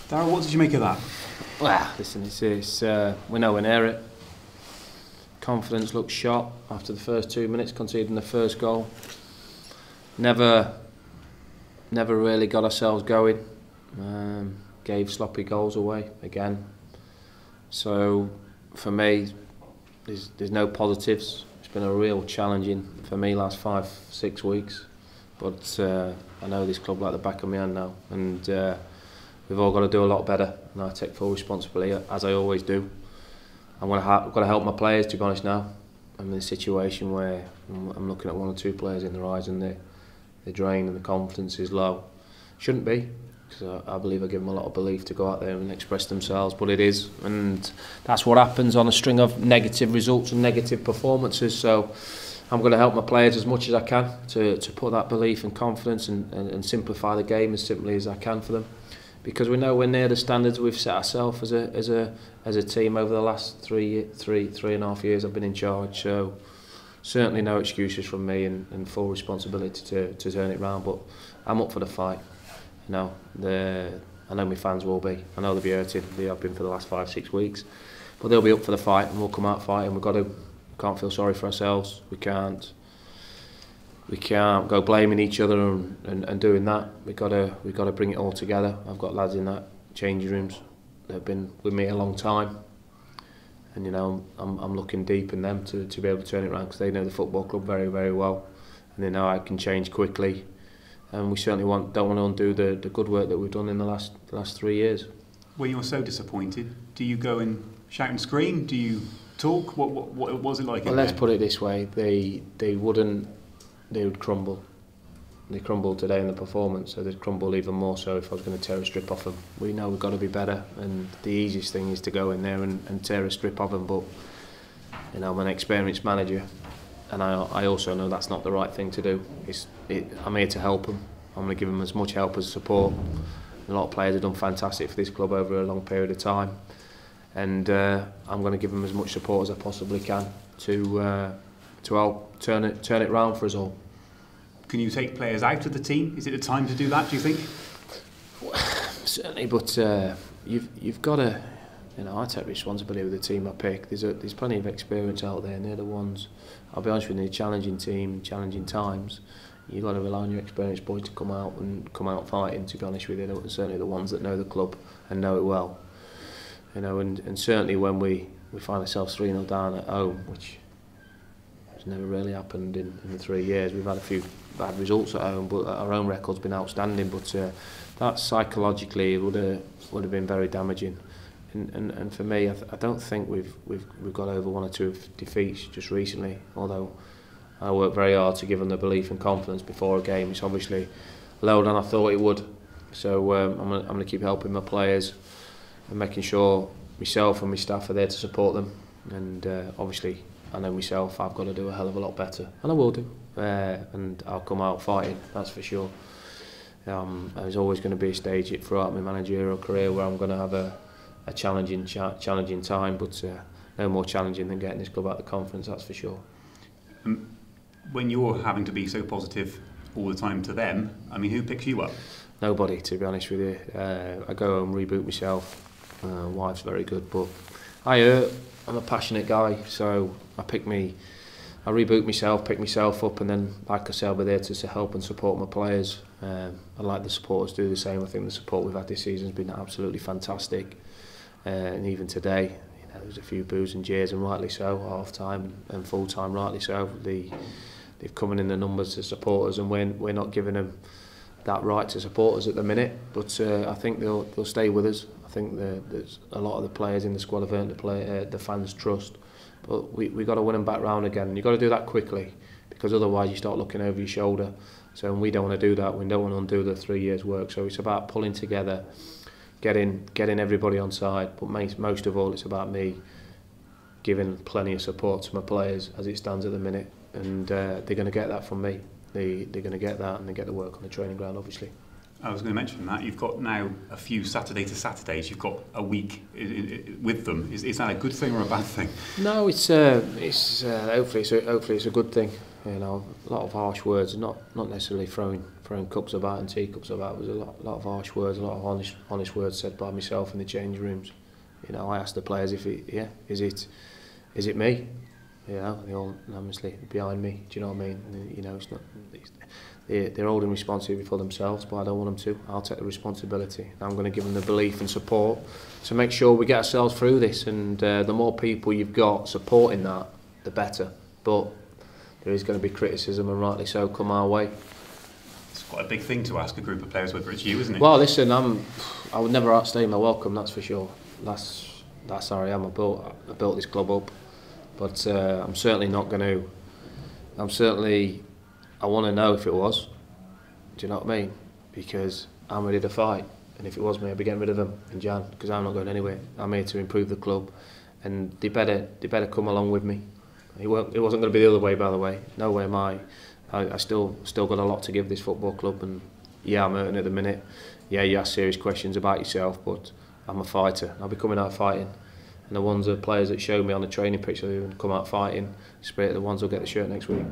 Darrell, what did you make of that? Well, listen, we're nowhere near it. Confidence looked shot after the first 2 minutes, conceding the first goal. Never really got ourselves going. Gave sloppy goals away again. So for me, there's no positives. It's been a real challenging for me last 5-6 weeks. But I know this club like the back of my hand now, and we've all got to do a lot better. And I take full responsibility, as I always do. I've got to help my players, to be honest now. I'm in a situation where I'm looking at 1 or 2 players in their eyes and they're drained and the confidence is low. Shouldn't be, because I believe I give them a lot of belief to go out there and express themselves, but it is. And that's what happens on a string of negative results and negative performances. So I'm going to help my players as much as I can to put that belief and confidence and simplify the game as simply as I can for them. Because we know we're near the standards we've set ourselves as a team over the last three and a half years I've been in charge. So certainly no excuses from me and full responsibility to turn it round. But I'm up for the fight. You know, I know my fans will be. I know they'll be hurting. They have been for the last 5-6 weeks, but they'll be up for the fight and we'll come out fighting. We can't feel sorry for ourselves. We can't go blaming each other and doing that. We got to bring it all together. I've got lads in that changing rooms that have been with me a long time, and you know I'm looking deep in them to be able to turn it around, because they know the football club very, very well, and they know I can change quickly. And we certainly don't want to undo the good work that we've done in the last 3 years. When you're so disappointed, do you go and shout and scream? Do you talk? What was it like? Well, let's put it this way: they would crumble. They crumbled today in the performance, so they'd crumble even more so if I was going to tear a strip off them. We know we've got to be better, and the easiest thing is to go in there and tear a strip off them. But you know, I'm an experienced manager, and I also know that's not the right thing to do. I'm here to help them. I'm going to give them as much help as support. A lot of players have done fantastic for this club over a long period of time, and I'm going to give them as much support as I possibly can to help turn it round for us all. Can you take players out of the team? Is it the time to do that, do you think? Well, certainly, but you've got to. You know, I take responsibility with the team I pick. There's plenty of experience out there, and they're the ones. I'll be honest with you, challenging team, challenging times. You've got to rely on your experienced boys to come out fighting. To be honest with you, they're certainly the ones that know the club and know it well. You know, and certainly when we find ourselves 3-0 down at home, which has never really happened in the 3 years. We've had a few bad results at home, but our own record's been outstanding. But that psychologically would have been very damaging. And for me, I don't think we've got over 1 or 2 defeats just recently. Although I worked very hard to give them the belief and confidence before a game. It's obviously lower than I thought it would. So I'm going to keep helping my players and making sure myself and my staff are there to support them. And obviously, I know myself, I've got to do a hell of a lot better, and I will do. And I'll come out fighting, that's for sure. There's always going to be a stage throughout my managerial career where I'm going to have a challenging time, but no more challenging than getting this club out of the conference, that's for sure. When you're having to be so positive all the time to them, I mean, who picks you up? Nobody, to be honest with you. I go home, reboot myself. Wife's very good, but I'm a passionate guy, so I reboot myself, pick myself up, and then, like I say, I'll be there to help and support my players. I'd like the supporters to do the same. I think the support we've had this season has been absolutely fantastic. And even today, you know, there's a few boos and jeers, and rightly so, half time and full time, rightly so. They've come in the numbers to support us, and we're not giving them that right to support us at the minute. But I think they'll stay with us. I think there's a lot of the players in the squad have earned the fans' trust. But we've got to win them back round again. And you've got to do that quickly, because otherwise you start looking over your shoulder. So we don't want to do that. We don't want to undo the 3 years' work. So it's about pulling together, getting everybody on side. But most of all, it's about me giving plenty of support to my players as it stands at the minute. And they're going to get that from me. They're going to get that, and they get the work on the training ground, obviously. I was going to mention that you've got now a few Saturday to Saturdays. You've got a week with them. Is that a good thing or a bad thing? No, hopefully it's a good thing. You know, a lot of harsh words, not necessarily throwing cups about and teacups about. There's a lot of harsh words, a lot of honest words said by myself in the change rooms. You know, I asked the players is it me? You know, they all obviously behind me. Do you know what I mean? You know, it's not. They're holding responsibility for themselves, but I don't want them to. I'll take the responsibility. I'm going to give them the belief and support to make sure we get ourselves through this. And the more people you've got supporting that, the better. But there is going to be criticism, and rightly so, come our way. It's quite a big thing to ask a group of players whether it's you, isn't it? Well, listen, I would never outstay my welcome. That's for sure. That's how I am. I built this club up, but I'm certainly not going to. I want to know if it was. Do you know what I mean? Because I'm ready to fight, and if it was me, I'd be getting rid of them in Jan, because I'm not going anywhere. I'm here to improve the club, and they better come along with me. It wasn't going to be the other way, by the way. No way am I. I still got a lot to give this football club, and yeah, I'm hurting at the minute. Yeah, you ask serious questions about yourself, but I'm a fighter. I'll be coming out fighting, and the players that show me on the training pitch that come out fighting, the ones who'll get the shirt next week.